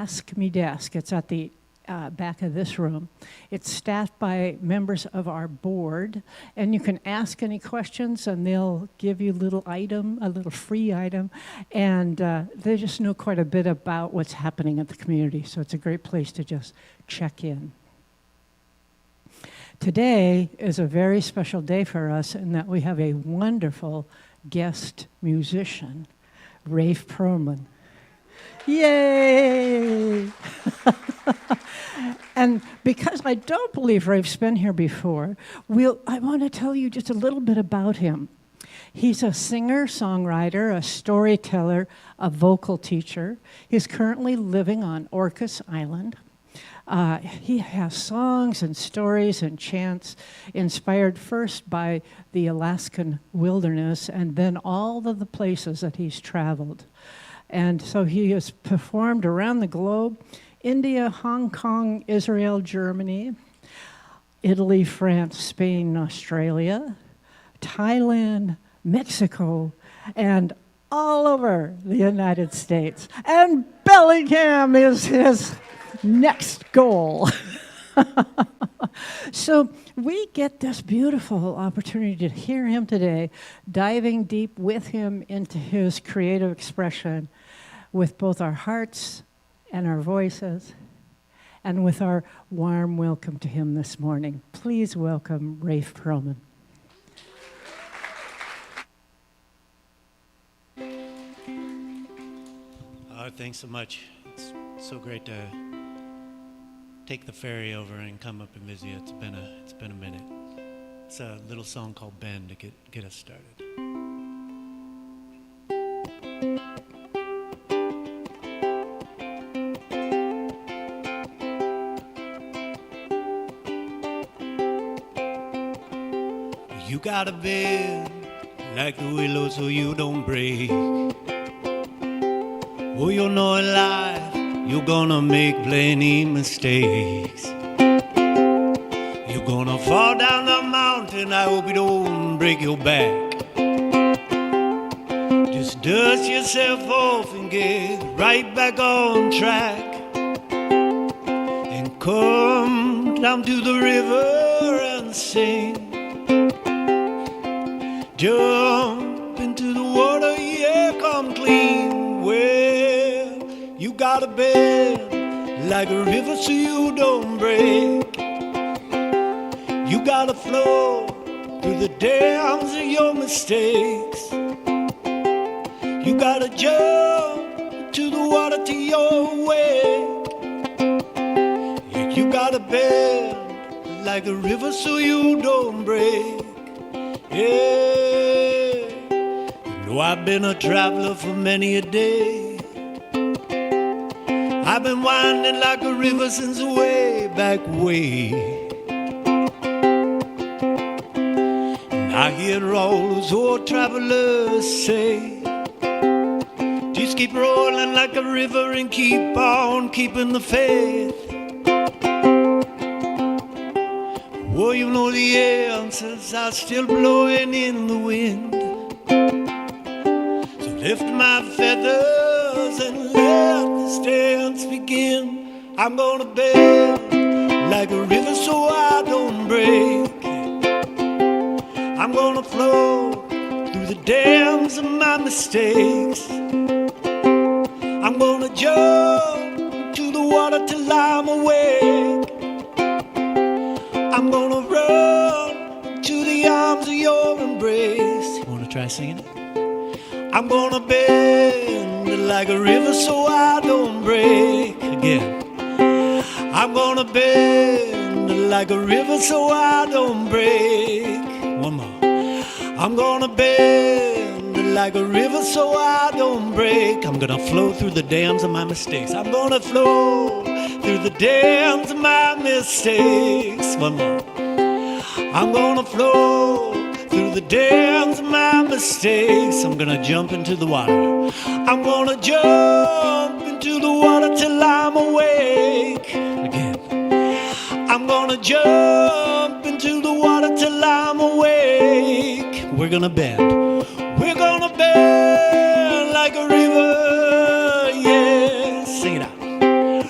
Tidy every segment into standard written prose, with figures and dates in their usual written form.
Ask Me desk. It's at the back of this room. It's staffed by members of our board, and you can ask any questions, and they'll give you a little free item, and they just know quite a bit about what's happening at the community, so it's a great place to just check in. Today is a very special day for us in that we have a wonderful guest musician, Rafe Perlman. Yay! And because I don't believe Rafe's been here before, I want to tell you just a little bit about him. He's a singer, songwriter, a storyteller, a vocal teacher. He's currently living on Orcas Island. He has songs and stories and chants inspired first by the Alaskan wilderness and then all of the places that he's traveled. And so he has performed around the globe: India, Hong Kong, Israel, Germany, Italy, France, Spain, Australia, Thailand, Mexico, and all over the United States. And Bellingham is his next goal. So we get this beautiful opportunity to hear him today, diving deep with him into his creative expression with both our hearts and our voices, and with our warm welcome to him this morning. Please welcome Rafe Perlman. Thanks so much. It's so great to take the ferry over and come up and visit you. It's been a minute. It's a little song called "Bend" to get us started. You gotta bend like the willow so you don't break. Oh, you know in life you're gonna make plenty mistakes. You're gonna fall down the mountain, I hope you don't break your back. Just dust yourself off and get right back on track. And come down to the river and sing. Jump into the water, yeah, come clean. Well, you gotta bend like a river so you don't break. You gotta flow through the dams of your mistakes. You gotta jump to the water till you're awake. Yeah, you gotta bend like a river so you don't break. Yeah, you know I've been a traveler for many a day. I've been winding like a river since way back way. And I hear all those old travelers say, just keep rolling like a river and keep on keeping the faith. Well, you know the answers are still blowing in the wind. So lift my feathers and let this dance begin. I'm gonna bend like a river so I don't break. I'm gonna flow through the dams of my mistakes. I'm gonna jump to the water till I'm awake. I'm gonna run to the arms of your embrace. You wanna try singing it? I'm gonna bend like a river so I don't break. Again. I'm gonna bend like a river so I don't break. One more. I'm gonna bend like a river so I don't break. I'm gonna flow through the dams of my mistakes. I'm gonna flow through the dams of my mistakes. One more. I'm gonna flow through the dams of my mistakes. I'm gonna jump into the water. I'm gonna jump into the water till I'm awake. Again. I'm gonna jump into the water till I'm awake. We're gonna bend. We're gonna bend like a river. Yeah, sing it out.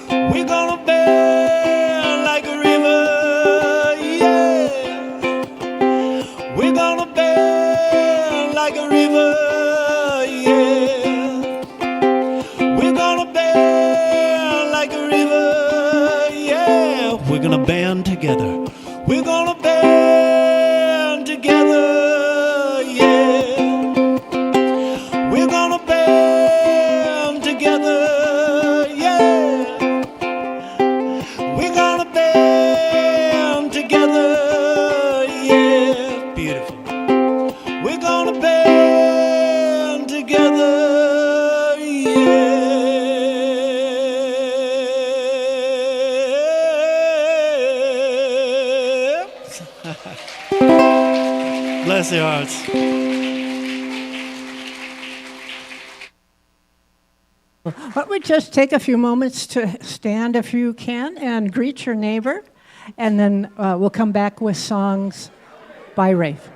river, yeah. We're gonna bend like a river, yeah. We're gonna band together. We're gonna band together, yeah. We're gonna band together, yeah. We're gonna band together, yeah. Beautiful. We're gonna band together, yeah. Bless your hearts. Why don't we just take a few moments to stand if you can and greet your neighbor, and then we'll come back with songs by Rafe.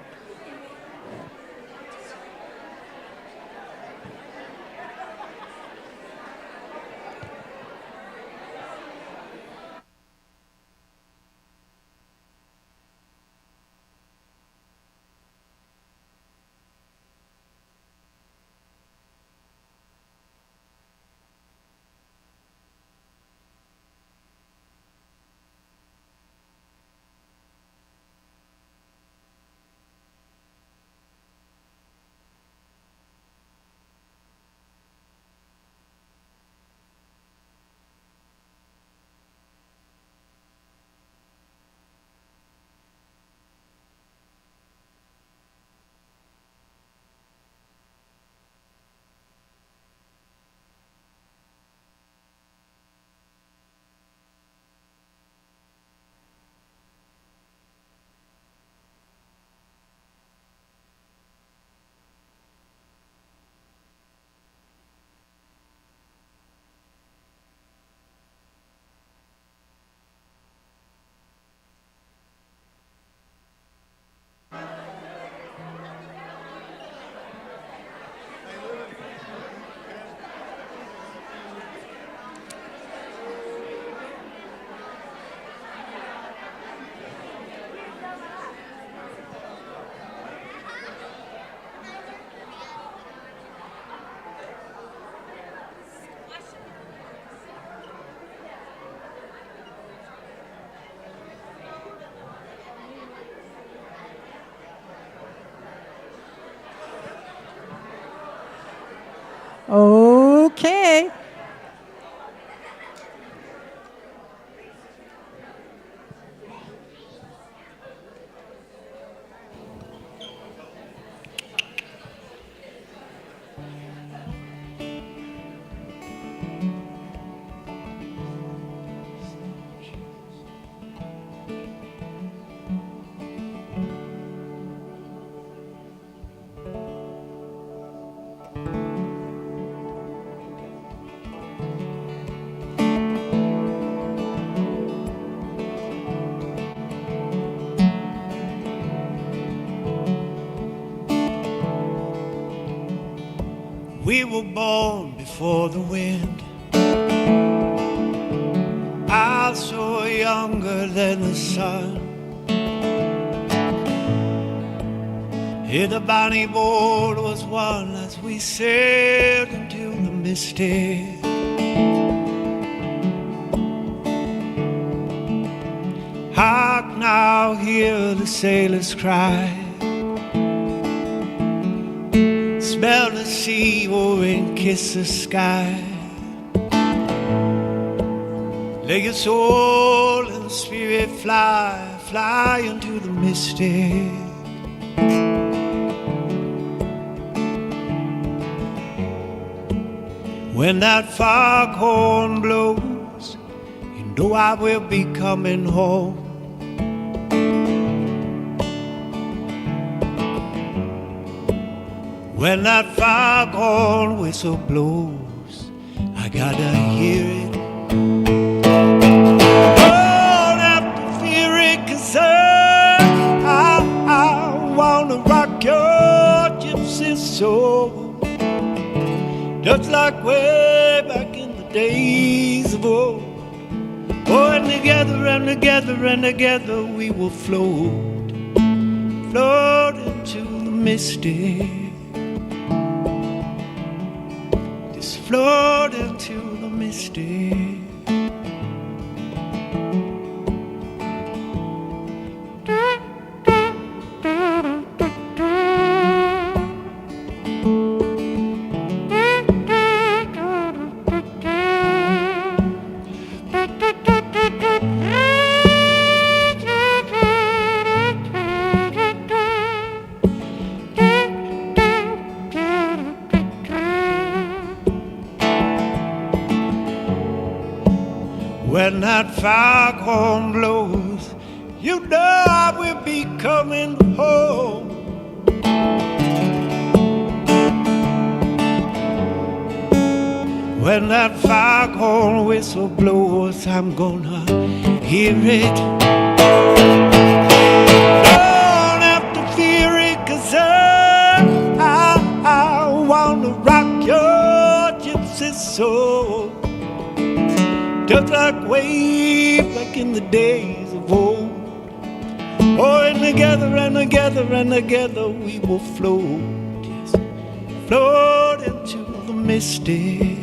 Okay. We were born before the wind. I so younger than the sun. Here the bonnie boat was one as we sailed into the misty. Hark now, hear the sailors cry. Smell the sea, oh, and kiss the sky. Let your soul and spirit fly, fly into the misty. When that foghorn blows, you know I will be coming home. When that foghorn whistle blows, I gotta hear it. Don't have to fear it, 'cause I wanna rock your gypsy soul, just like way back in the days of old. Oh, and together and together and together we will float, float into the misty. float into the mystic. When that foghorn blows, you know I will be coming home. When that foghorn whistle blows, I'm gonna hear it. Don't have to fear it, 'cause I wanna rock your gypsy soul. Just like way back in the days of old. Oh, and together and together and together we will float, yes, float into the mystic.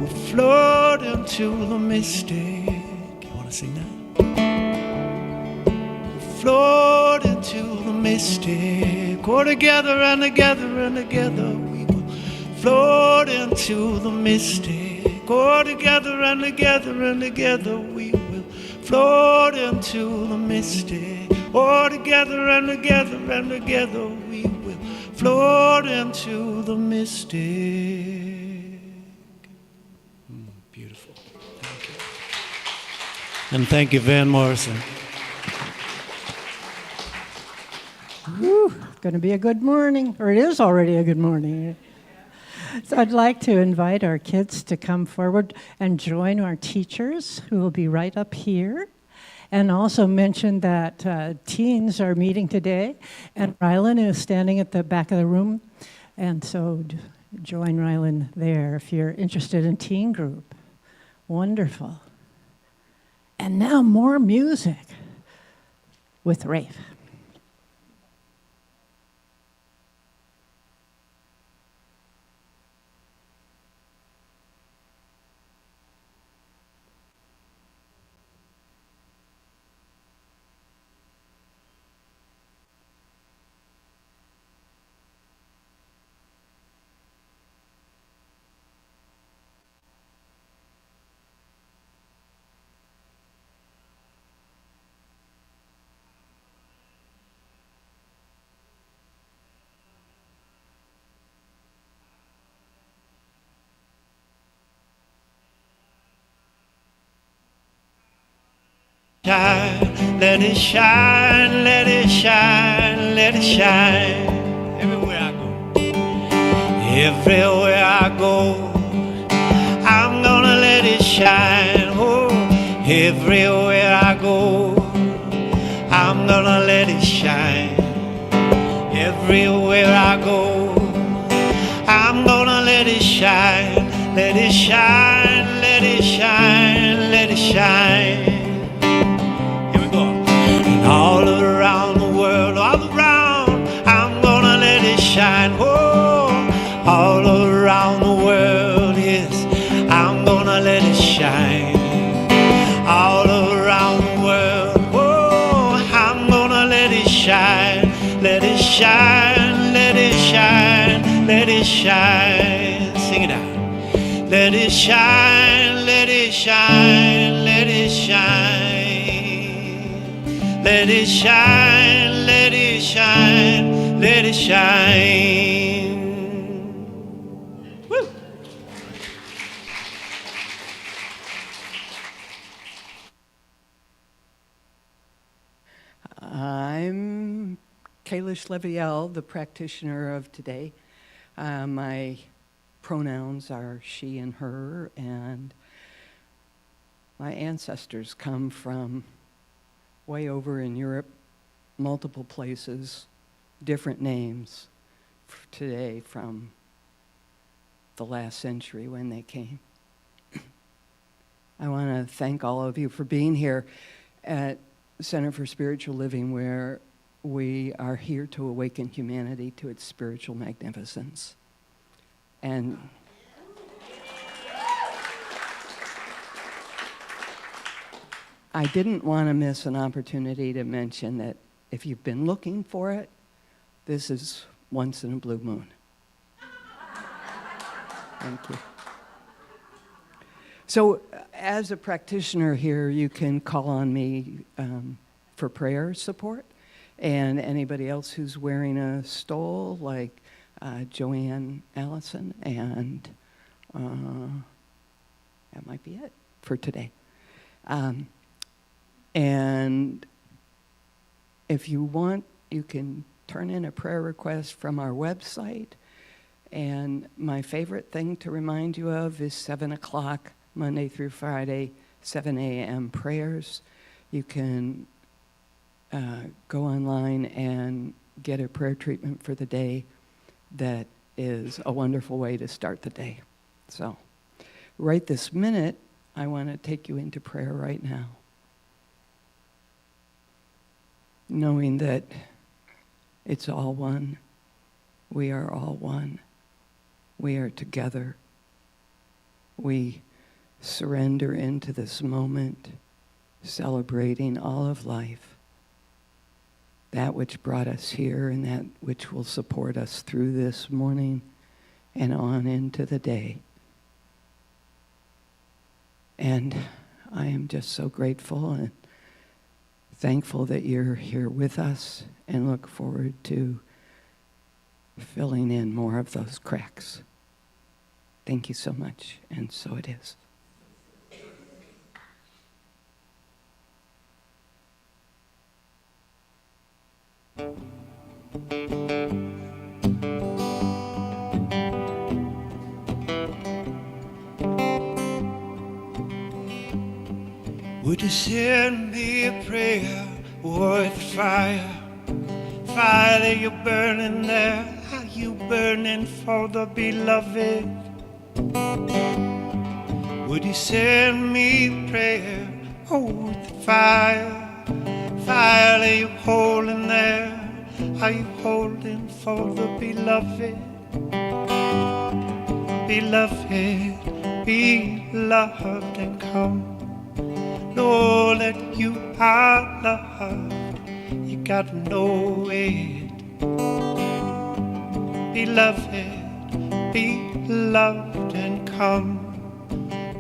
We'll float into the mystic. You wanna sing that? We'll float into the mystic. Oh, together and together and together we will float into the mystic. Oh, together and together and together we will float into the mystic. Oh, together and together and together we will float into the mystic. Beautiful. Thank you. And thank you, Van Morrison. Whew, it's going to be a good morning, or it is already a good morning. So I'd like to invite our kids to come forward and join our teachers, who will be right up here. And also mention that teens are meeting today, and Rylan is standing at the back of the room. And so join Rylan there if you're interested in teen group. Wonderful. And now more music with Rafe. Shine, let it shine, let it shine, let it shine. Everywhere I go, everywhere I go, I'm gonna let it shine. Oh, everywhere I go, I'm gonna let it shine. Everywhere I go, I'm gonna let it shine. Let it shine, let it shine, let it shine. All around the world, all around, I'm gonna let it shine. Oh, all around the world, yes, I'm gonna let it shine. All around the world, oh, I'm gonna let it shine. Let it shine, let it shine, let it shine. Sing it out. Let it shine, let it shine, let it shine. Let it shine, let it shine, let it shine. Woo. I'm Kalish Leviel, the practitioner of today. My pronouns are she and her, and my ancestors come from way over in Europe, multiple places, different names today from the last century when they came. I want to thank all of you for being here at Center for Spiritual Living, where we are here to awaken humanity to its spiritual magnificence. And I didn't want to miss an opportunity to mention that if you've been looking for it, this is once in a blue moon. Thank you. So as a practitioner here, you can call on me for prayer support. And anybody else who's wearing a stole, like Joanne Allison, and that might be it for today. And if you want, you can turn in a prayer request from our website. And my favorite thing to remind you of is 7 o'clock, Monday through Friday, 7 a.m. prayers. You can go online and get a prayer treatment for the day that is a wonderful way to start the day. So right this minute, I want to take you into prayer right now, knowing that it's all one. We are all one. We are together. We surrender into this moment, celebrating all of life, that which brought us here and that which will support us through this morning and on into the day. And I am just so grateful and thankful that you're here with us, and look forward to filling in more of those cracks. Thank you so much, and so it is. Would you send me a prayer worth fire? Fire that you're burning there. Are you burning for the beloved? Would you send me a prayer worth fire? Fire that you're holding there. Are you holding for the beloved? Beloved, be loved and come. Know that you are loved, you gotta know it. Beloved, be loved and come.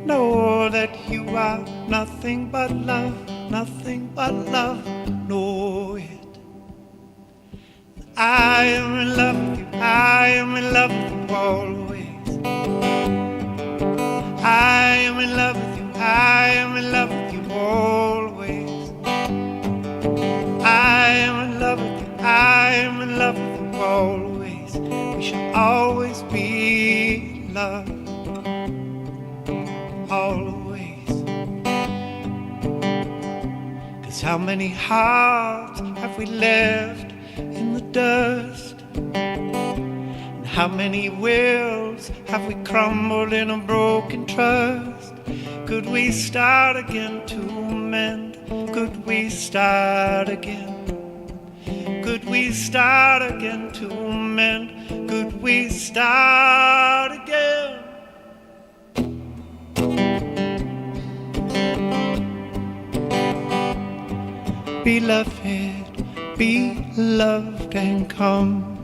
Know that you are nothing but love, nothing but love, know it. I am in love with you, I am in love with you always. I am in love with you, I am in love with you always. I am in love with you, I am in love with you always. We shall always be loved, always. 'Cause how many hearts have we left in the dust? And how many wills have we crumbled in a broken trust? Could we start again to mend? Could we start again? Could we start again to mend? Could we start again? Beloved, be loved and come.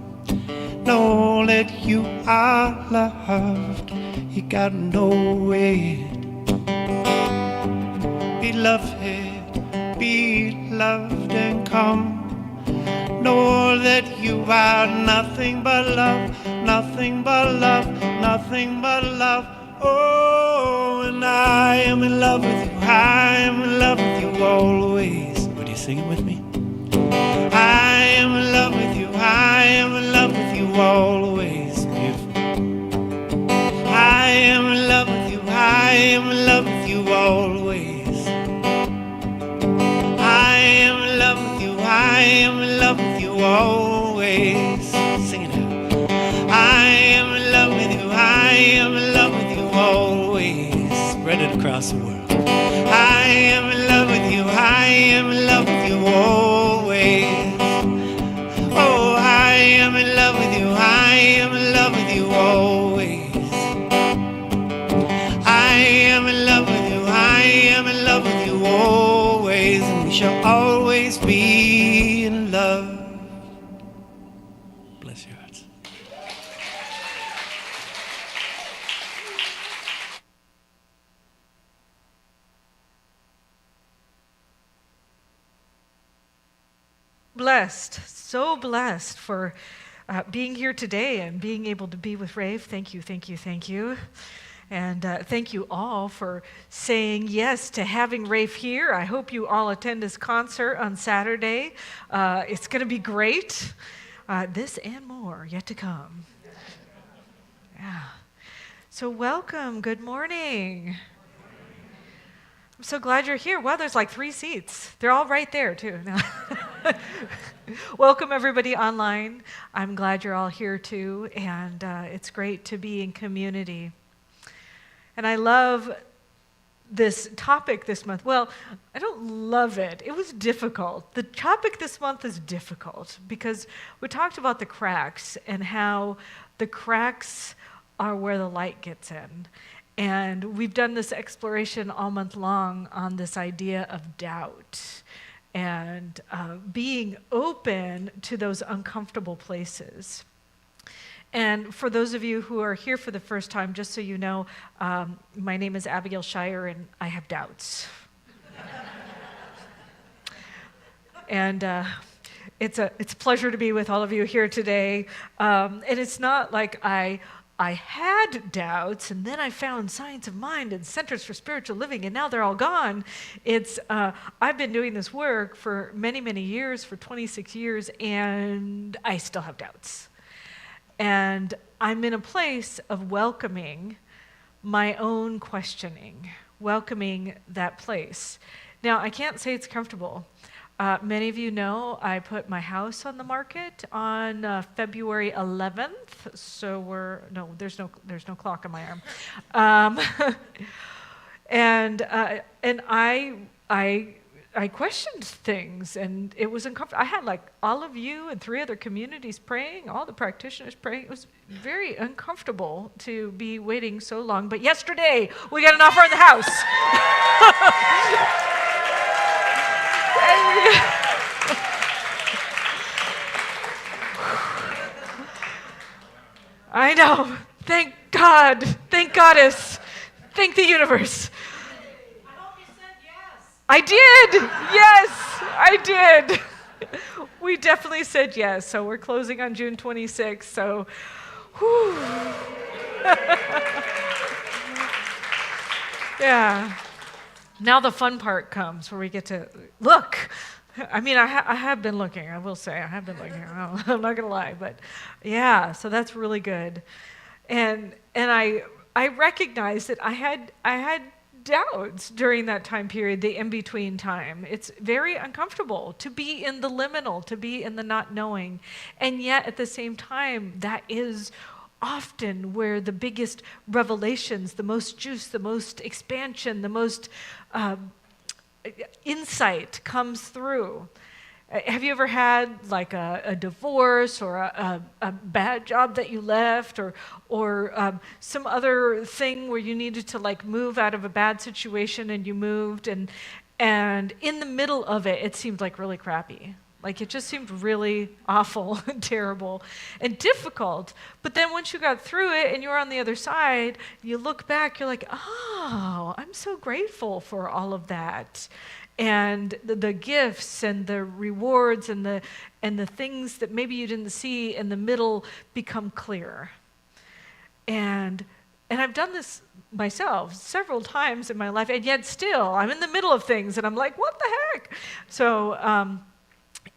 Know that you are loved, you gotta know it. Beloved, be loved and come. Know that you are nothing but love, nothing but love, nothing but love. Oh, and I am in love with you, I am in love with you always. Would you sing it with me? I am in love with you, I am in love with you always. Beautiful. I am in love with you, I am in love with you always. I am in love with you, I am in love with you always. Sing it out. I am in love with you, I am in love with you always. Spread it across the world. I am in love with you, I am in love with you always. Oh, I am in love with you, I am in love with you always. love with you always, and we shall always be in love. Bless your hearts. Blessed, so blessed for being here today and being able to be with Rafe. Thank you, thank you, thank you. And thank you all for saying yes to having Rafe here. I hope you all attend his concert on Saturday. It's going to be great. This and more yet to come. Yeah. So welcome, good morning. I'm so glad you're here. Wow, there's like 3 seats. They're all right there, too. No. Welcome, everybody online. I'm glad you're all here, too, and it's great to be in community. And I love this topic this month. Well, I don't love it. It was difficult. The topic this month is difficult because we talked about the cracks and how the cracks are where the light gets in. And we've done this exploration all month long on this idea of doubt and being open to those uncomfortable places. And for those of you who are here for the first time, just so you know, my name is Abigail Schairer, and I have doubts. And it's a pleasure to be with all of you here today. And it's not like I had doubts, and then I found Science of Mind and Centers for Spiritual Living, and now they're all gone. It's I've been doing this work for many, many years, for 26 years, and I still have doubts. And I'm in a place of welcoming my own questioning, welcoming that place. Now, I can't say it's comfortable. Many of you know I put my house on the market on February 11th. So there's no clock on my arm. And I questioned things, and it was uncomfortable. I had like all of you and 3 other communities praying, all the practitioners praying. It was very uncomfortable to be waiting so long. But yesterday, we got an offer in the house. I know. Thank God. Thank Goddess. Thank the universe. I did. Yes, I did. We definitely said yes. So we're closing on June 26th. So, whew. Yeah. Now the fun part comes where we get to look. I mean, I have been looking. I will say I have been looking. I'm not gonna lie, but yeah. So that's really good. And I recognized that I had doubts during that time period, the in-between time. It's very uncomfortable to be in the liminal, to be in the not knowing. And yet at the same time, that is often where the biggest revelations, the most juice, the most expansion, the most insight comes through. Have you ever had like a divorce or a bad job that you left or some other thing where you needed to like move out of a bad situation and you moved and in the middle of it, it seemed like really crappy. Like it just seemed really awful and terrible and difficult. But then once you got through it and you're on the other side, you look back, you're like, oh, I'm so grateful for all of that. And the gifts and the rewards and the things that maybe you didn't see in the middle become clear. And I've done this myself several times in my life, and yet still I'm in the middle of things and I'm like, what the heck? So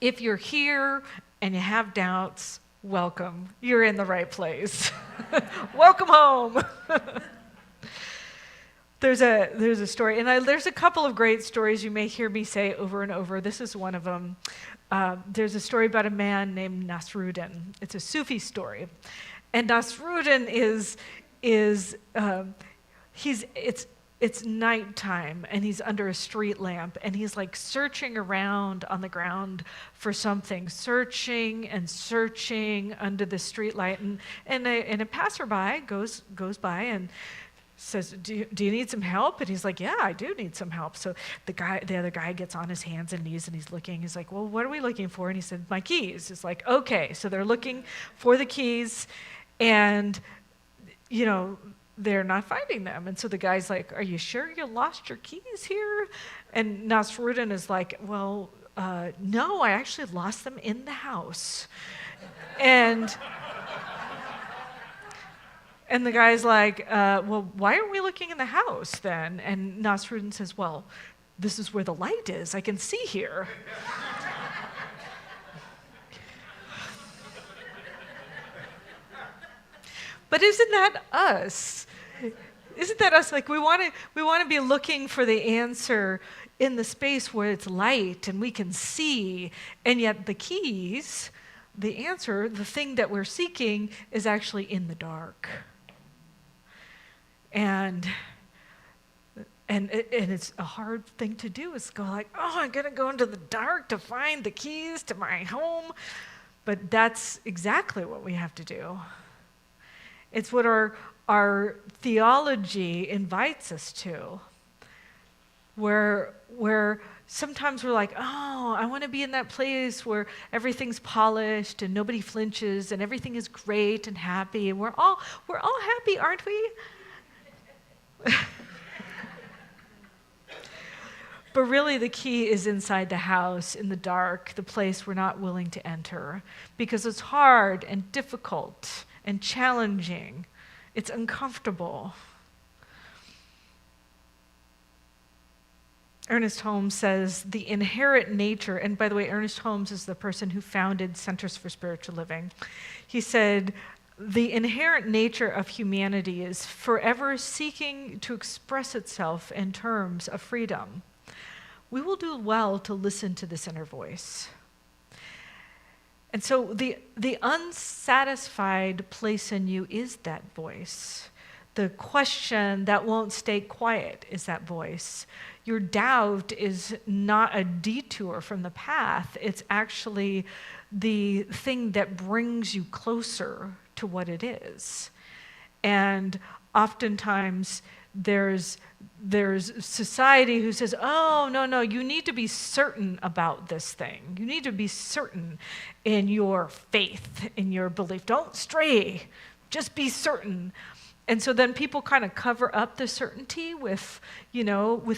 if you're here and you have doubts, welcome. You're in the right place. Welcome home. There's a story, and there's a couple of great stories you may hear me say over and over. This is one of them. There's a story about a man named Nasruddin. It's a Sufi story, and Nasruddin it's nighttime, and he's under a street lamp, and he's like searching around on the ground for something, searching and searching under the street light, and a passerby goes by and says, do you need some help? And he's like, yeah, I do need some help. So the other guy gets on his hands and knees and he's looking. He's like, well, what are we looking for? And he said, my keys. It's like, okay. So they're looking for the keys and, they're not finding them. And so the guy's like, are you sure you lost your keys here? And Nasruddin is like, well, no, I actually lost them in the house. And the guy's like, well, why aren't we looking in the house then? And Nasruddin says, well, this is where the light is. I can see here. But isn't that us? Isn't that us? Like we want to be looking for the answer in the space where it's light and we can see, and yet the keys, the answer, the thing that we're seeking is actually in the dark. And it's a hard thing to do, is go like, oh, I'm going to go into the dark to find the keys to my home. But that's exactly what we have to do. It's what our theology invites us to, where sometimes we're like, oh, I want to be in that place where everything's polished and nobody flinches and everything is great and happy, and we're all happy, aren't we? But really the key is inside the house, in the dark, the place we're not willing to enter, because it's hard and difficult and challenging. It's uncomfortable. Ernest Holmes says the inherent nature, and by the way, Ernest Holmes is the person who founded Centers for Spiritual Living. He said, the inherent nature of humanity is forever seeking to express itself in terms of freedom. We will do well to listen to this inner voice. And so the unsatisfied place in you is that voice. The question that won't stay quiet is that voice. Your doubt is not a detour from the path. It's actually the thing that brings you closer to what it is. And oftentimes there's society who says, oh, no, you need to be certain about this thing. You need to be certain in your faith, in your belief. Don't stray, just be certain. And so then people kind of cover up the certainty with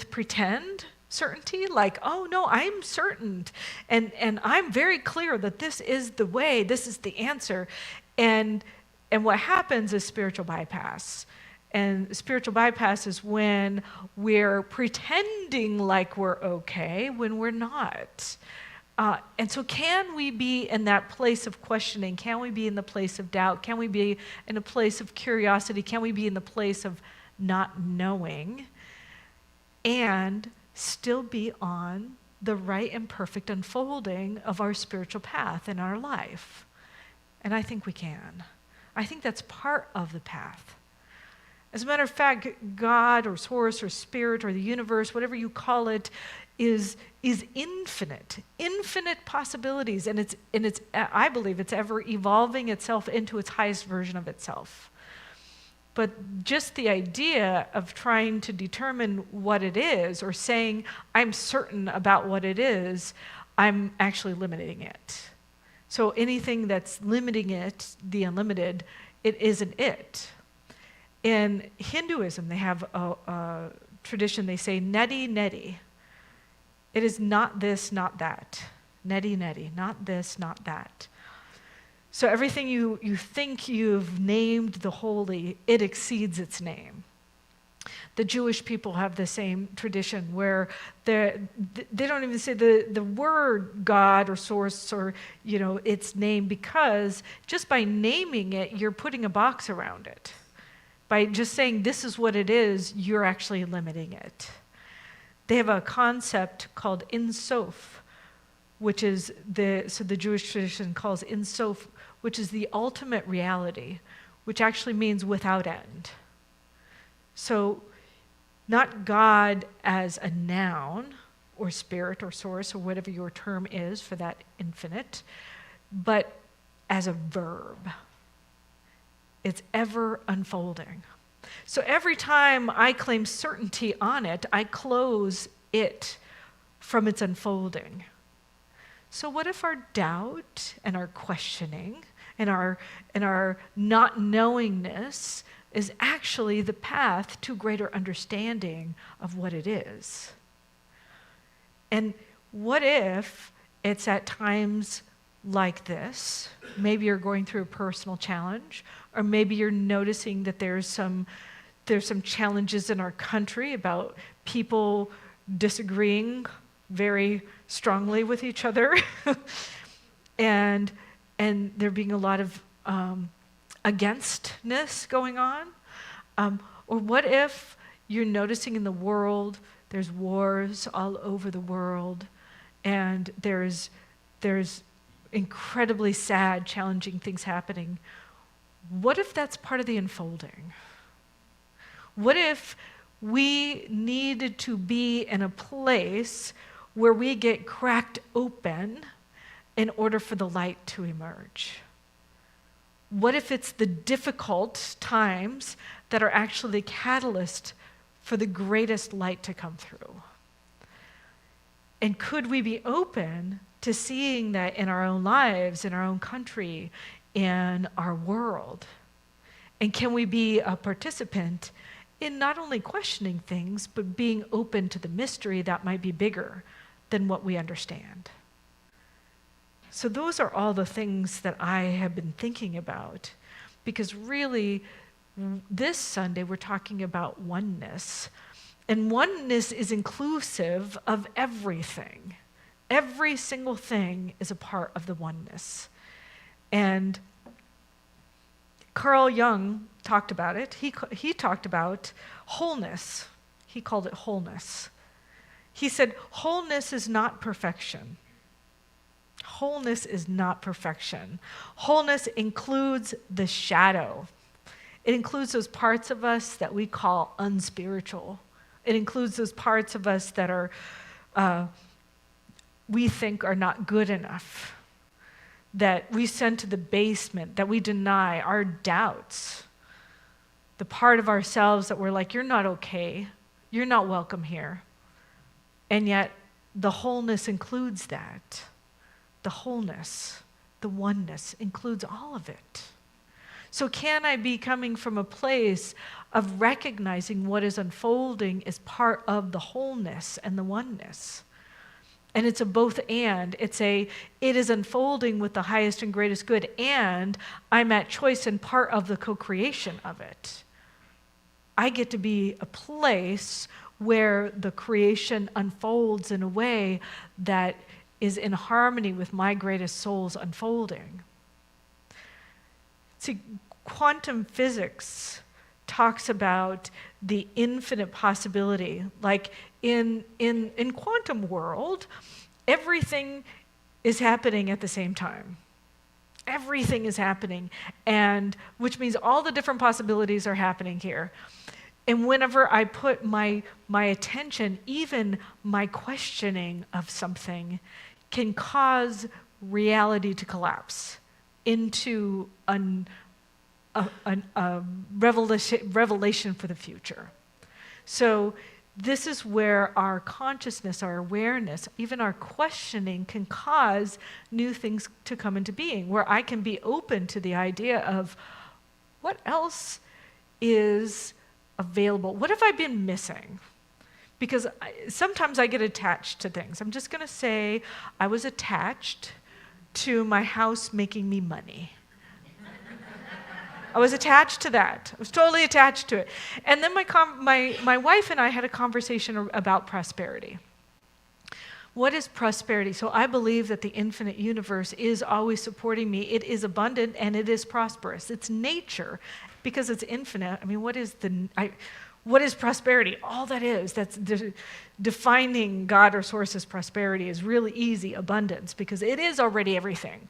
pretend certainty, like, oh no, I'm certain. And I'm very clear that this is the way, this is the answer. And what happens is spiritual bypass. And spiritual bypass is when we're pretending like we're okay when we're not. And so can we be in that place of questioning? Can we be in the place of doubt? Can we be in a place of curiosity? Can we be in the place of not knowing and still be on the right and perfect unfolding of our spiritual path in our life? And I think we can. I think that's part of the path. As a matter of fact, God or source or spirit or the universe, whatever you call it, is infinite possibilities, and it's I believe it's ever evolving itself into its highest version of itself. But just the idea of trying to determine what it is, or saying I'm certain about what it is, I'm actually limiting it. So anything that's limiting it, the unlimited, it isn't it. In Hinduism, they have a tradition, they say neti neti. It is not this, not that. Neti neti, not this, not that. So everything you think you've named the holy, it exceeds its name. The Jewish people have the same tradition where they don't even say the word God or source or its name, because just by naming it, you're putting a box around it. By just saying this is what it is, you're actually limiting it. They have a concept called Ein Sof, which is the Jewish tradition calls Ein Sof, which is the ultimate reality, which actually means without end. So not God as a noun or spirit or source or whatever your term is for that infinite, but as a verb. It's ever unfolding. So every time I claim certainty on it, I close it from its unfolding. So what if our doubt and our questioning and our not knowingness is actually the path to greater understanding of what it is? And what if it's at times like this? Maybe you're going through a personal challenge, or maybe you're noticing that there's some challenges in our country about people disagreeing very strongly with each other, and there being a lot of againstness going on. Or what if you're noticing in the world there's wars all over the world, and there's incredibly sad, challenging things happening? What if that's part of the unfolding? What if we needed to be in a place where we get cracked open in order for the light to emerge? What if it's the difficult times that are actually the catalyst for the greatest light to come through? And could we be open to seeing that in our own lives, in our own country, in our world? And can we be a participant in not only questioning things, but being open to the mystery that might be bigger than what we understand? So those are all the things that I have been thinking about, because really this Sunday we're talking about oneness. And oneness is inclusive of everything. Every single thing is a part of the oneness. And Carl Jung talked about it. He talked about wholeness. He called it wholeness. He said, wholeness is not perfection. Wholeness is not perfection. Wholeness includes the shadow. It includes those parts of us that we call unspiritual. It includes those parts of us that are, we think are not good enough, that we send to the basement, that we deny, our doubts, the part of ourselves that we're like, you're not okay, you're not welcome here. And yet the wholeness includes that. The wholeness, the oneness includes all of it. So can I be coming from a place of recognizing what is unfolding is part of the wholeness and the oneness? And it's a both and. It is unfolding with the highest and greatest good, and I'm at choice and part of the co-creation of it. I get to be a place where the creation unfolds in a way that is in harmony with my greatest soul's unfolding. See, quantum physics talks about the infinite possibility. Like in quantum world, everything is happening at the same time. Everything is happening, and which means all the different possibilities are happening here. And whenever I put my attention, even my questioning of something, can cause reality to collapse into a revelation for the future. So this is where our consciousness, our awareness, even our questioning can cause new things to come into being, where I can be open to the idea of what else is available. What have I been missing? Because sometimes I get attached to things. I'm just going to say I was attached to my house making me money. I was attached to that. I was totally attached to it. And then my wife and I had a conversation about prosperity. What is prosperity? So I believe that the infinite universe is always supporting me. It is abundant and it is prosperous. It's nature, because it's infinite. I mean, what is prosperity? All that is, that's defining God or source as prosperity is really easy, abundance, because it is already everything.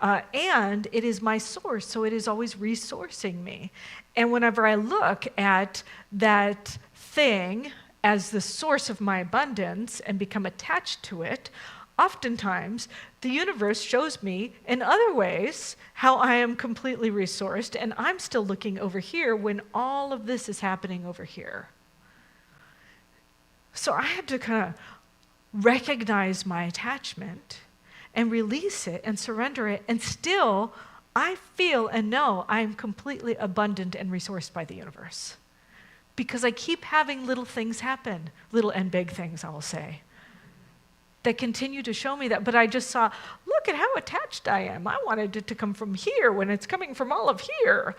And it is my source, so it is always resourcing me. And whenever I look at that thing as the source of my abundance and become attached to it, oftentimes the universe shows me in other ways how I am completely resourced, and I'm still looking over here when all of this is happening over here. So I had to kind of recognize my attachment and release it and surrender it, and still I feel and know I'm completely abundant and resourced by the universe. Because I keep having little things happen, little and big things, I will say, that continue to show me that. But I just saw, look at how attached I am. I wanted it to come from here when it's coming from all of here.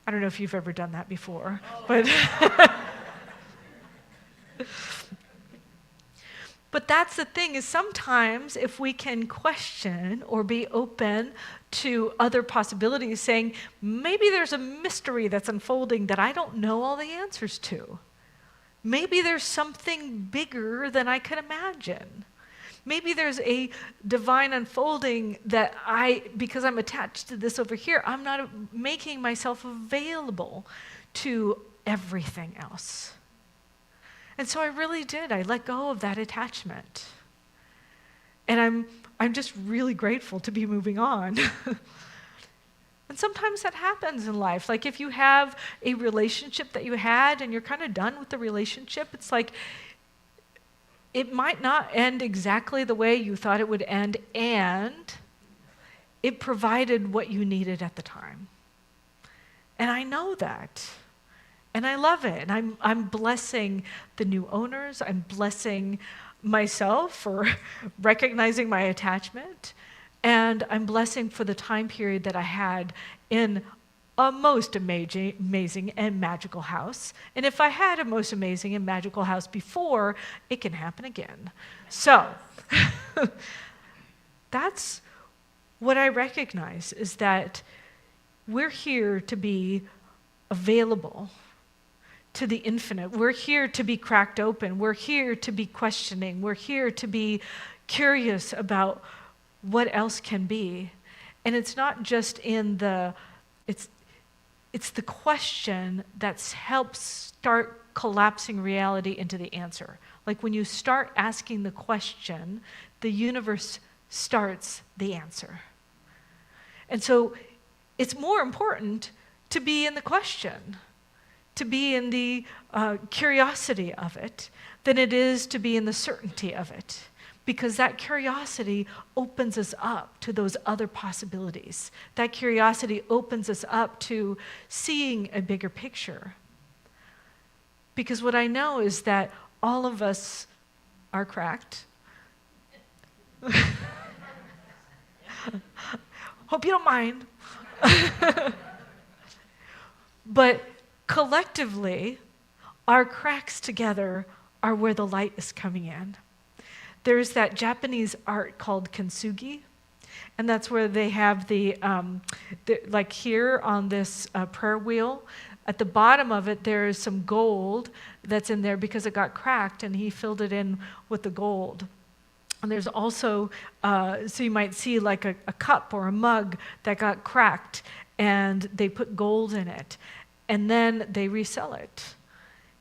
I don't know if you've ever done that before, but but that's the thing, is sometimes if we can question or be open to other possibilities, saying, maybe there's a mystery that's unfolding that I don't know all the answers to. Maybe there's something bigger than I could imagine. Maybe there's a divine unfolding that because I'm attached to this over here, I'm not making myself available to everything else. And so I really did. I let go of that attachment. And I'm just really grateful to be moving on. And sometimes that happens in life. Like if you have a relationship that you had and you're kind of done with the relationship, it's like it might not end exactly the way you thought it would end, and it provided what you needed at the time. And I know that. And I love it. And I'm blessing the new owners. I'm blessing myself for recognizing my attachment. And I'm blessing for the time period that I had in a most amazing and magical house. And if I had a most amazing and magical house before, it can happen again. So that's what I recognize, is that we're here to be available to the infinite. We're here to be cracked open. We're here to be questioning. We're here to be curious about what else can be. And it's not just in it's the question that helps start collapsing reality into the answer. Like when you start asking the question, the universe starts the answer. And so it's more important to be in the question, to be in the curiosity of it, than it is to be in the certainty of it. Because that curiosity opens us up to those other possibilities. That curiosity opens us up to seeing a bigger picture. Because what I know is that all of us are cracked. Hope you don't mind. But collectively, our cracks together are where the light is coming in. There's that Japanese art called kintsugi, and that's where they have like here on this prayer wheel, at the bottom of it, there is some gold that's in there because it got cracked, and he filled it in with the gold. And there's also, so you might see like a cup or a mug that got cracked, and they put gold in it, and then they resell it.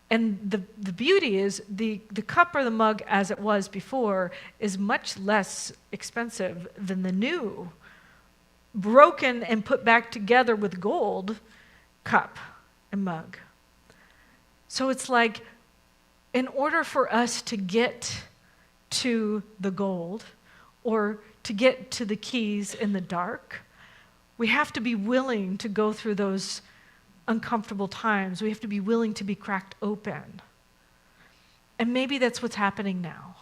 And the beauty is the cup or the mug as it was before is much less expensive than the new, broken and put back together with gold cup and mug. So it's like, in order for us to get to the gold or to get to the keys in the dark, we have to be willing to go through those uncomfortable times. We have to be willing to be cracked open. And maybe that's what's happening now.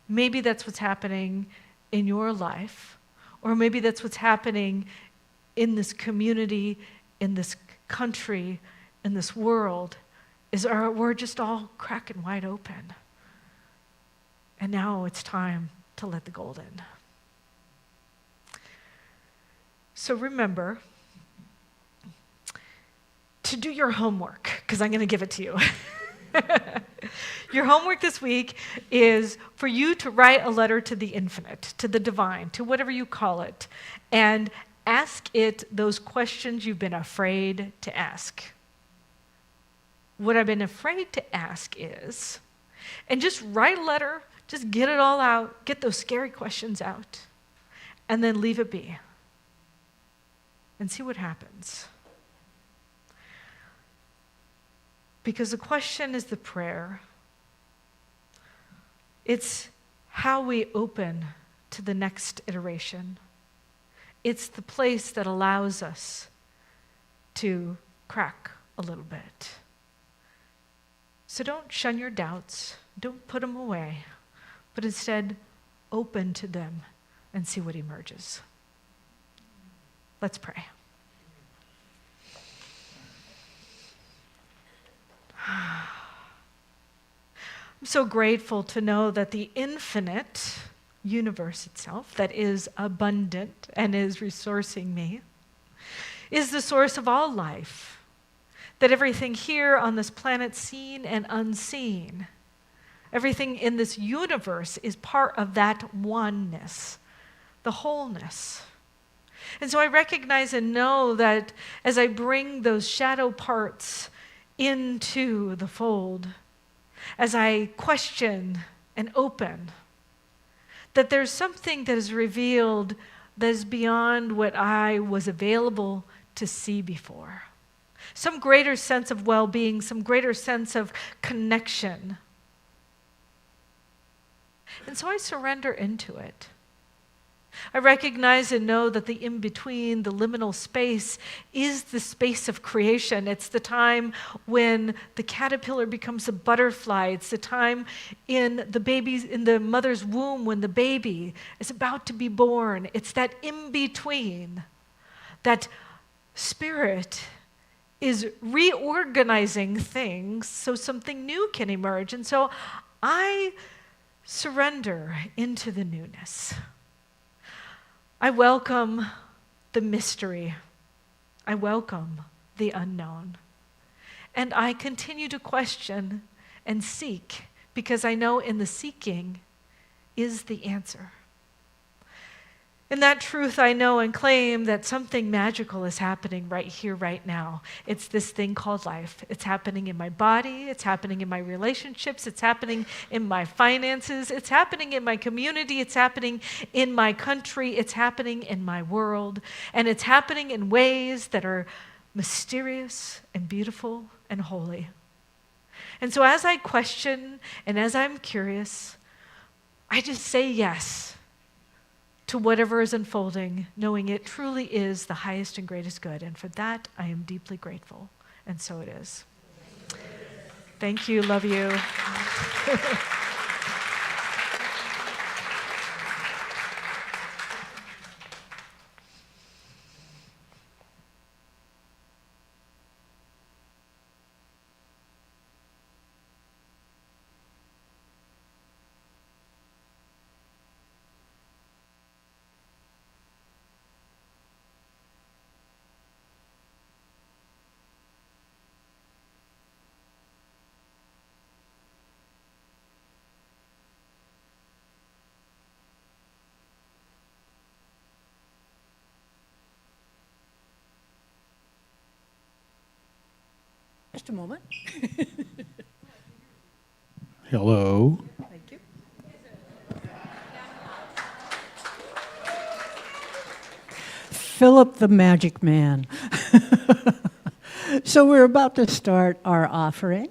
Maybe that's what's happening in your life, or maybe that's what's happening in this community, in this country, in this world, is we're just all cracking wide open. And now it's time to let the gold in. So remember to do your homework, because I'm going to give it to you. Your homework this week is for you to write a letter to the infinite, to the divine, to whatever you call it, and ask it those questions you've been afraid to ask. What I've been afraid to ask is, and just write a letter Just get it all out, get those scary questions out, and then leave it be and see what happens. Because the question is the prayer. It's how we open to the next iteration. It's the place that allows us to crack a little bit. So don't shun your doubts, don't put them away, but instead open to them and see what emerges. Let's pray. I'm so grateful to know that the infinite universe itself, that is abundant and is resourcing me, is the source of all life. That everything here on this planet, seen and unseen, everything in this universe is part of that oneness, the wholeness. And so I recognize and know that as I bring those shadow parts into the fold, as I question and open, that there's something that is revealed that is beyond what I was available to see before. Some greater sense of well-being, some greater sense of connection. And so I surrender into it. I recognize and know that the in-between, the liminal space, is the space of creation. It's the time when the caterpillar becomes a butterfly. It's the time in the mother's womb when the baby is about to be born. It's that in-between, that spirit is reorganizing things so something new can emerge. And so I surrender into the newness. I welcome the mystery. I welcome the unknown. And I continue to question and seek, because I know in the seeking is the answer. In that truth, I know and claim that something magical is happening right here, right now. It's this thing called life. It's happening in my body. It's happening in my relationships. It's happening in my finances. It's happening in my community. It's happening in my country. It's happening in my world. And it's happening in ways that are mysterious and beautiful and holy. And so as I question and as I'm curious, I just say yes to whatever is unfolding, knowing it truly is the highest and greatest good. And for that, I am deeply grateful. And so it is. Thank you. Love you. Just a moment. Hello. Thank you. Philip the Magic Man. So we're about to start our offering.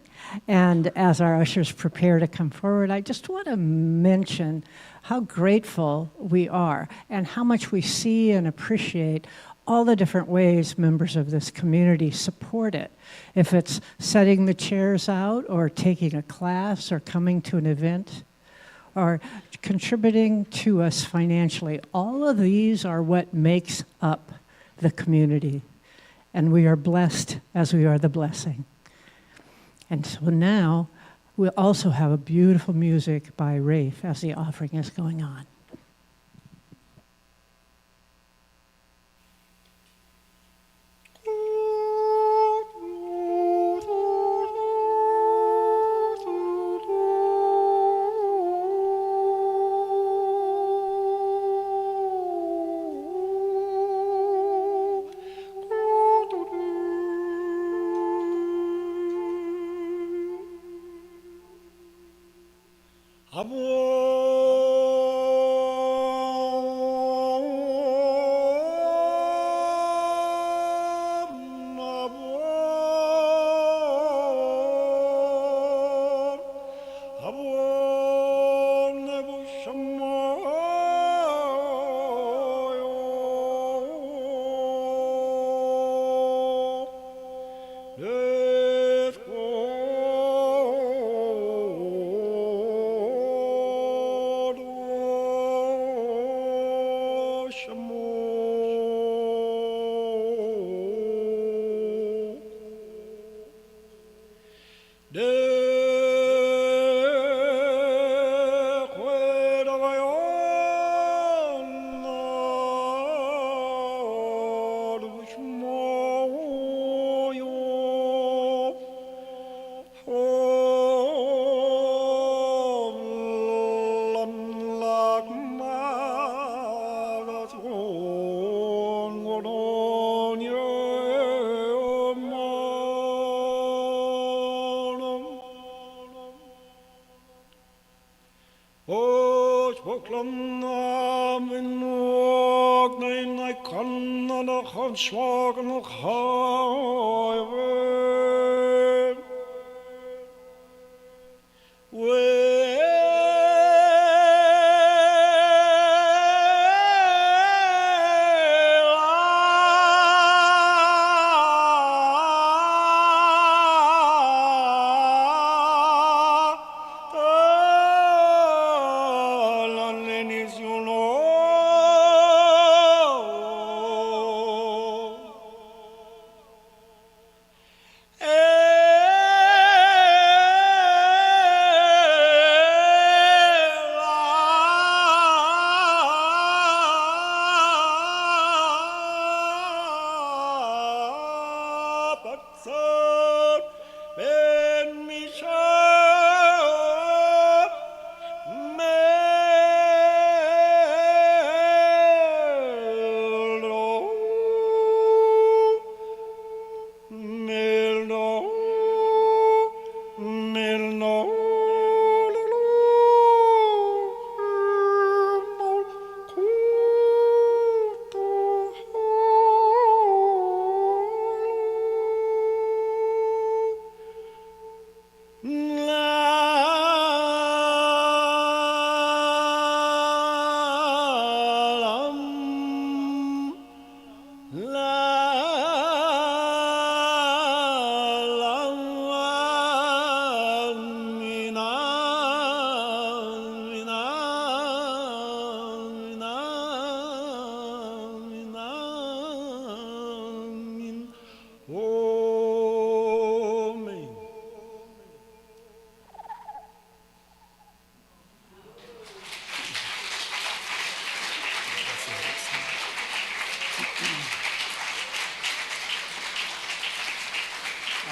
And as our ushers prepare to come forward, I just want to mention how grateful we are and how much we see and appreciate all the different ways members of this community support it. If it's setting the chairs out or taking a class or coming to an event or contributing to us financially, all of these are what makes up the community. And we are blessed as we are the blessing. And so now we'll also have a beautiful music by Rafe as the offering is going on.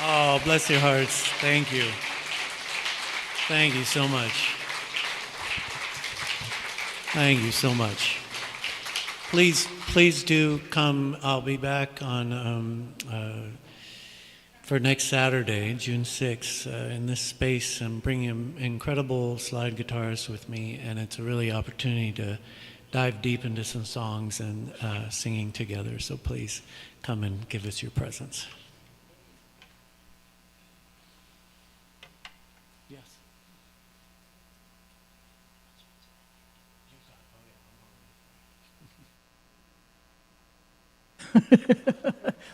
Oh, bless your hearts. Thank you. Thank you so much. Thank you so much. Please do come. I'll be back on for next Saturday, June 6th, in this space. I'm bringing incredible slide guitarists with me, and it's a really opportunity to dive deep into some songs and singing together. So please come and give us your presence. Yes.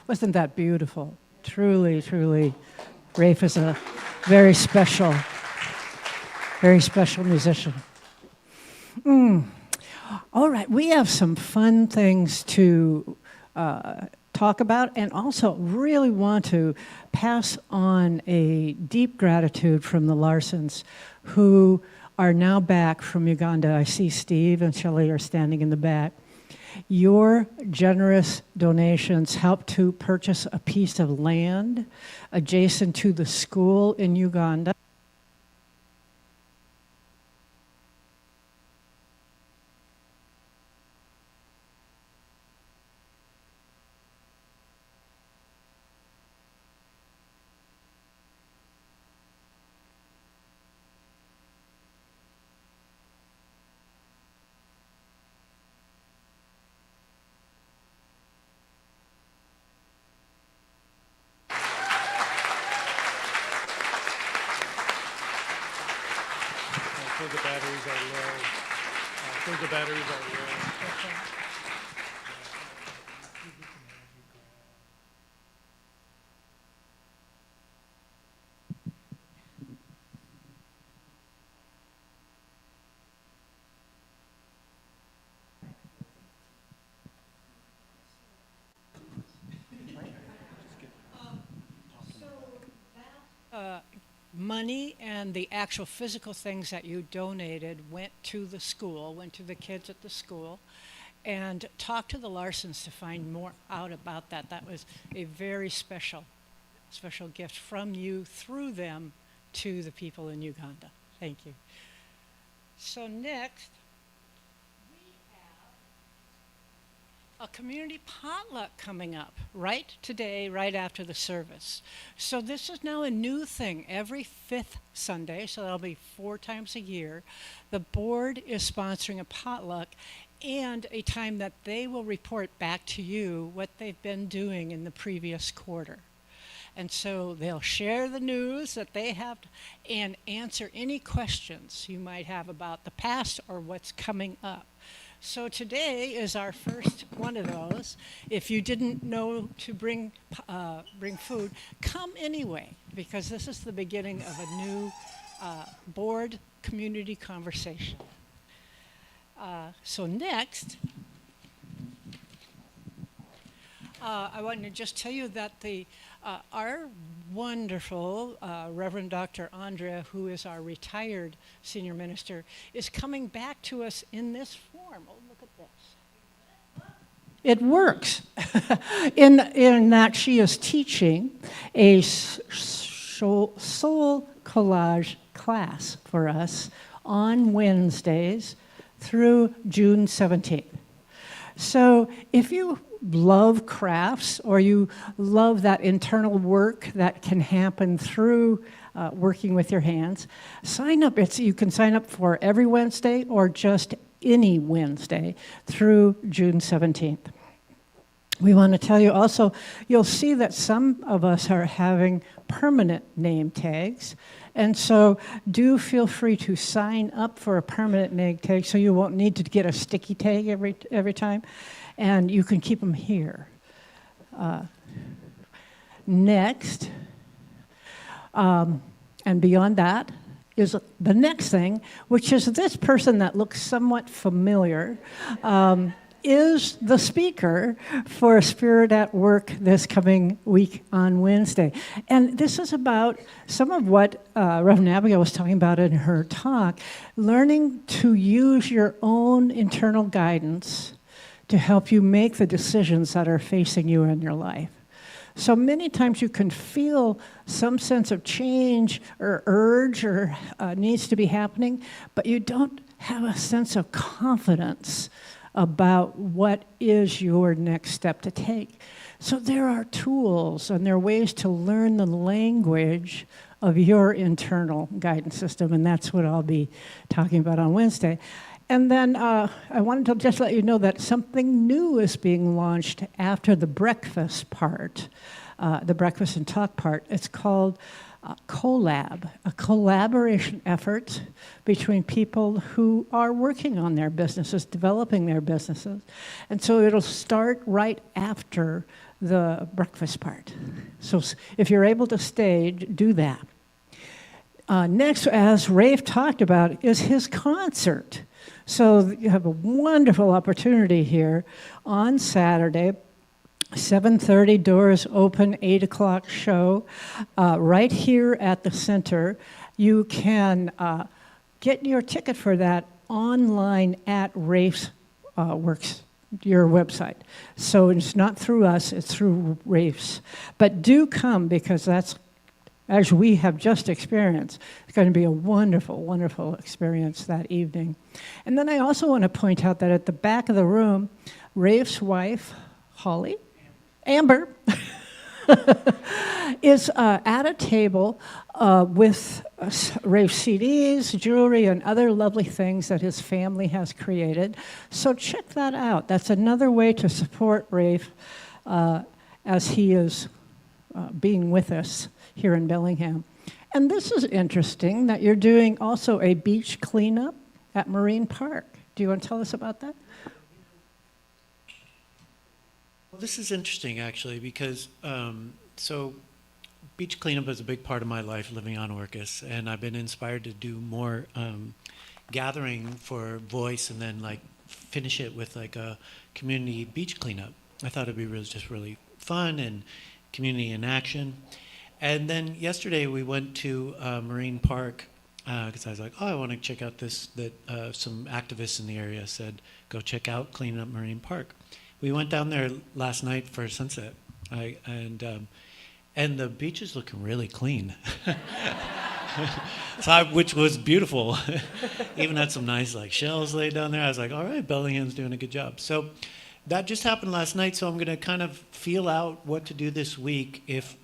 Wasn't that beautiful? Truly, truly. Rafe is a very special musician. All right, we have some fun things to talk about, and also really want to pass on a deep gratitude from the Larsons, who are now back from Uganda. I see Steve and Shelley are standing in the back. Your generous donations helped to purchase a piece of land adjacent to the school in Uganda. think the batteries are low. I think the batteries are low. Money and the actual physical things that you donated went to the school, went to the kids at the school, and talk to the Larsons to find more out about that. That was a very special gift from you through them to the people in Uganda. Thank you. So next, we have a community potluck coming up right today, right after the service. So this is now a new thing. Every fifth Sunday, so that'll be 4 times a year, the board is sponsoring a potluck and a time that they will report back to you what they've been doing in the previous quarter. And so they'll share the news that they have and answer any questions you might have about the past or what's coming up. So today is our first one of those. If you didn't know to bring food, come anyway, because this is the beginning of a new board community conversation. So next, I want to just tell you that our wonderful Reverend Dr. Andrea, who is our retired senior minister, is coming back to us in this form. Oh, look at this. It works in that she is teaching a soul collage class for us on Wednesdays through June 17th. So if you love crafts or you love that internal work that can happen through working with your hands, sign up. You can sign up for every Wednesday or just any Wednesday through June 17th. We want to tell you also, you'll see that some of us are having permanent name tags. And so do feel free to sign up for a permanent name tag so you won't need to get a sticky tag every time. And you can keep them here. Next, and beyond that, is the next thing, which is this person that looks somewhat familiar, is the speaker for Spirit at Work this coming week on Wednesday. And this is about some of what Reverend Abigail was talking about in her talk, learning to use your own internal guidance to help you make the decisions that are facing you in your life. So many times you can feel some sense of change or urge or needs to be happening, but you don't have a sense of confidence about what is your next step to take. So there are tools and there are ways to learn the language of your internal guidance system, and that's what I'll be talking about on Wednesday. And then I wanted to just let you know that something new is being launched after the breakfast part, the breakfast and talk part. It's called Collab, a collaboration effort between people who are working on their businesses, developing their businesses. And so it'll start right after the breakfast part. So if you're able to stay, do that. Next, as Rafe talked about, is his concert. So you have a wonderful opportunity here on Saturday, 7:30, doors open, 8 o'clock show, right here at the center. You can get your ticket for that online at Rafe's Works, your website. So it's not through us, it's through Rafe's. But do come, because that's, as we have just experienced, it's going to be a wonderful, wonderful experience that evening. And then I also want to point out that at the back of the room, Rafe's wife, Holly, Amber, is at a table with Rafe's CDs, jewelry, and other lovely things that his family has created. So check that out. That's another way to support Rafe as he is being with us here in Bellingham. And this is interesting that you're doing also a beach cleanup at Marine Park. Do you want to tell us about that? Well, this is interesting actually because so beach cleanup is a big part of my life living on Orcas, and I've been inspired to do more gathering for voice and then like finish it with like a community beach cleanup. I thought it'd be really fun and community in action. And then yesterday we went to Marine Park because I was like, oh, I want to check out this, that some activists in the area said, go check out Clean Up Marine Park. We went down there last night for sunset, and the beach is looking really clean, which was beautiful. Even had some nice like shells laid down there. I was like, all right, Bellingham's doing a good job. So that just happened last night, so I'm going to kind of feel out what to do this week, if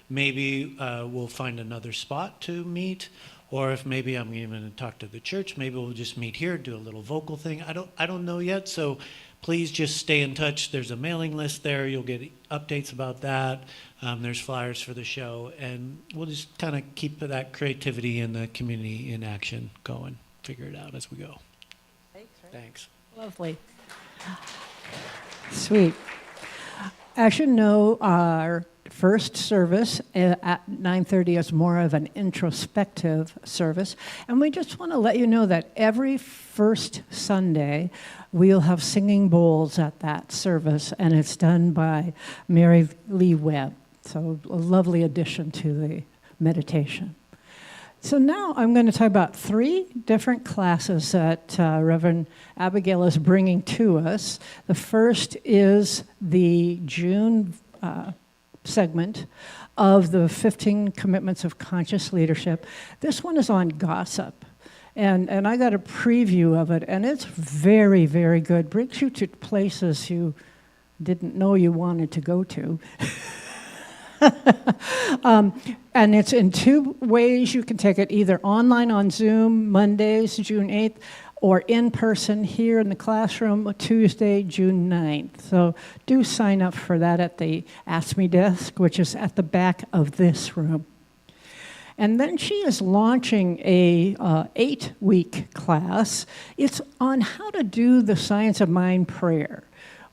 maybe we'll find another spot to meet, or if maybe I'm even going to talk to the church. Maybe we'll just meet here, do a little vocal thing. I don't know yet, so please just stay in touch. There's a mailing list there. You'll get updates about that. There's flyers for the show, and we'll just kind of keep that creativity and the community in action going. Figure it out as we go. Thanks. Lovely. Sweet. As you know, our first service at 9:30 is more of an introspective service. And we just want to let you know that every first Sunday, we'll have singing bowls at that service, and it's done by Mary Lee Webb. So a lovely addition to the meditation. So now I'm going to talk about 3 different classes that Reverend Abigail is bringing to us. The first is the June segment of the 15 Commitments of Conscious Leadership. This one is on gossip. And I got a preview of it, and it's very, very good. Brings you to places you didn't know you wanted to go to. And it's in 2 ways you can take it, either online on Zoom, Mondays, June 8th, or in person here in the classroom, Tuesday, June 9th. So do sign up for that at the Ask Me desk, which is at the back of this room. And then she is launching a 8-week class. It's on how to do the Science of Mind prayer,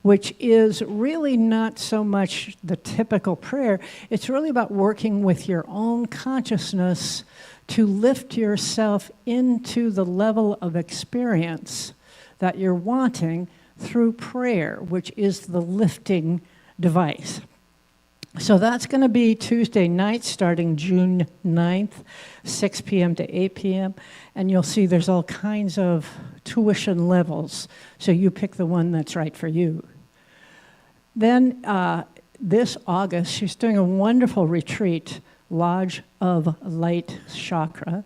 which is really not so much the typical prayer. It's really about working with your own consciousness to lift yourself into the level of experience that you're wanting through prayer, which is the lifting device. So that's going to be Tuesday night starting June 9th, 6 p.m. to 8 p.m. And you'll see there's all kinds of tuition levels, so you pick the one that's right for you. Then this August, she's doing a wonderful retreat, Lodge of Light Chakra.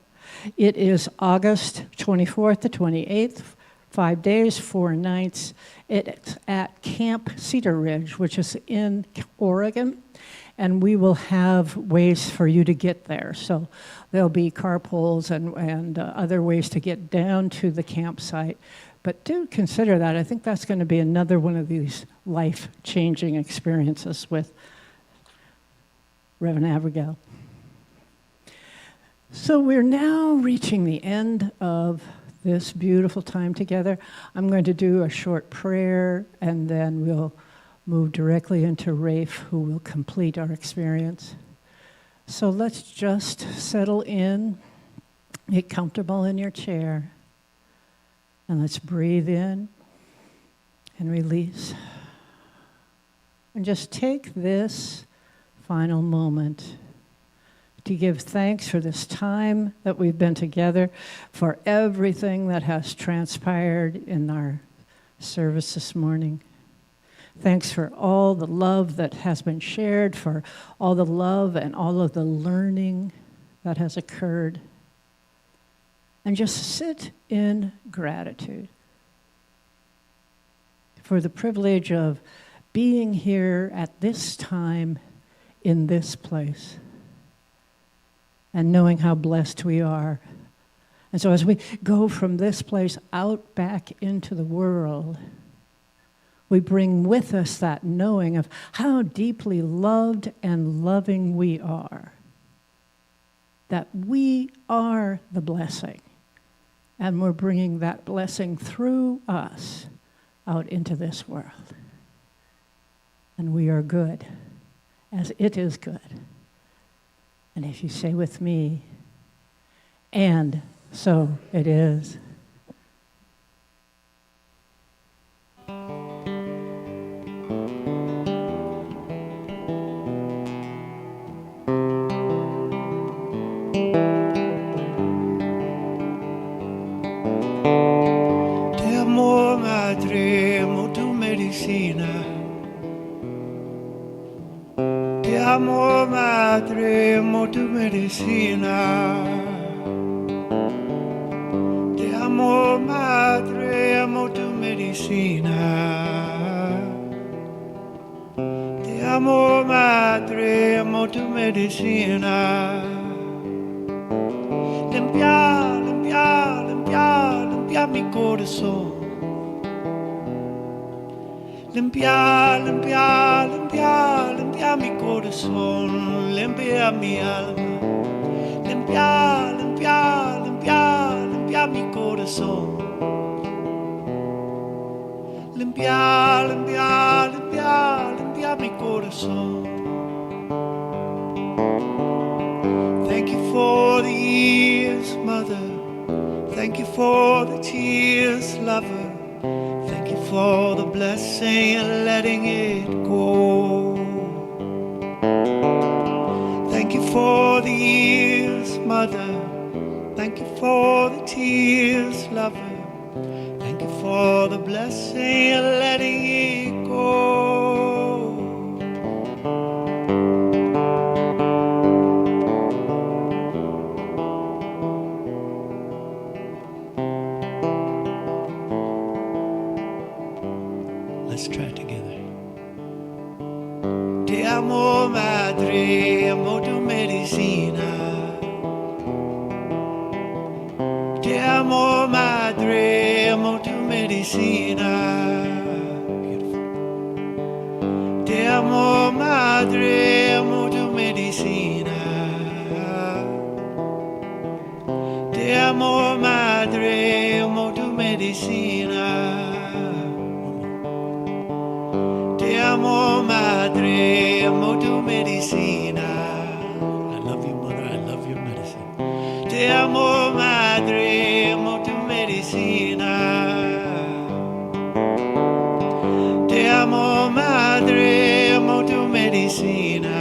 It is August 24th to 28th, 5 days, 4 nights. It's at Camp Cedar Ridge, which is in Oregon, and we will have ways for you to get there. So there'll be carpools and other ways to get down to the campsite. But do consider that. I think that's going to be another one of these life-changing experiences with Reverend Abigail. So we're now reaching the end of this beautiful time together. I'm going to do a short prayer, and then we'll move directly into Rafe, who will complete our experience. So let's just settle in, get comfortable in your chair, and let's breathe in and release. And just take this final moment to give thanks for this time that we've been together, for everything that has transpired in our service this morning. Thanks for all the love that has been shared, for all the love and all of the learning that has occurred. And just sit in gratitude for the privilege of being here at this time in this place, and knowing how blessed we are. And so as we go from this place out back into the world, we bring with us that knowing of how deeply loved and loving we are. that we are the blessing, and we're bringing that blessing through us out into this world. And we are good, as it is good. And if you say with me, and so it is. Te amo, madre, amo tu medicina. Te amo, madre, amo tu medicina. Te amo, madre, amo tu medicina. Te amo, madre, amo tu medicina. Limpia, limpia, limpia, limpia mi corazón. Limpia, limpia, limpia, limpia mi corazón. Limpia mi alma. Limpia, limpia, limpia, limpia mi corazón. Limpia, limpia, limpia, limpia mi corazón. Thank you for the years, Mother. Thank you for the tears, Lover. Thank you for the blessing and letting it go. Thank you for the years, Mother. Thank you for the tears, Lover. Thank you for the blessing and letting it go. Let's try it together. Te amo, madre, amo tu medicina. Te amo, madre, amo tu medicina. Beautiful. Te amo, madre, amo tu medicina. Te amo, madre, amo tu medicina. Te amo, madre, amo tu medicina. I love you, mother, I love your medicine. Te amo, madre, amo tu medicina. Te amo, madre, amo tu medicina.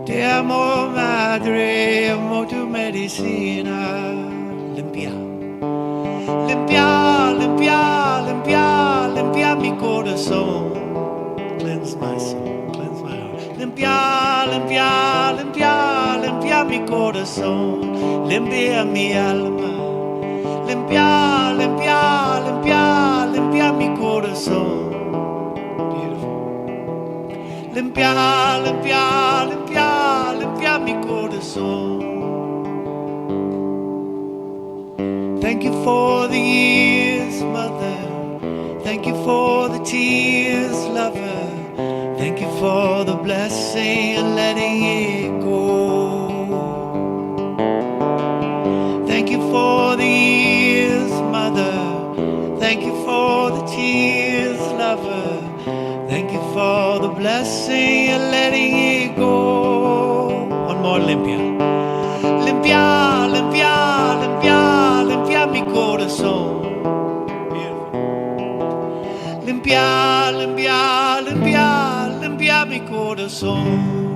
Te amo, madre, amo tu medicina. Limpia. Limpia, limpia, limpia, limpia mi corazón. Cleanse my soul, cleanse my heart. Limpia, limpia, limpia, limpia mi corazón. Limpia mi alma. Limpia, limpia, limpia, limpia mi corazón. Beautiful. Limpia, limpia, limpia, limpia mi corazón. Thank you for the years, Mother. Thank you for the tears, Lover. Thank you for the blessing and letting it go. Thank you for the years, Mother. Thank you for the tears, Lover. Thank you for the blessing and letting it go. One more, limpia. Limpia, limpia, limpia, limpia mi corazón. Beautiful. Limpia, limpia, limpia, limpia mi corazón.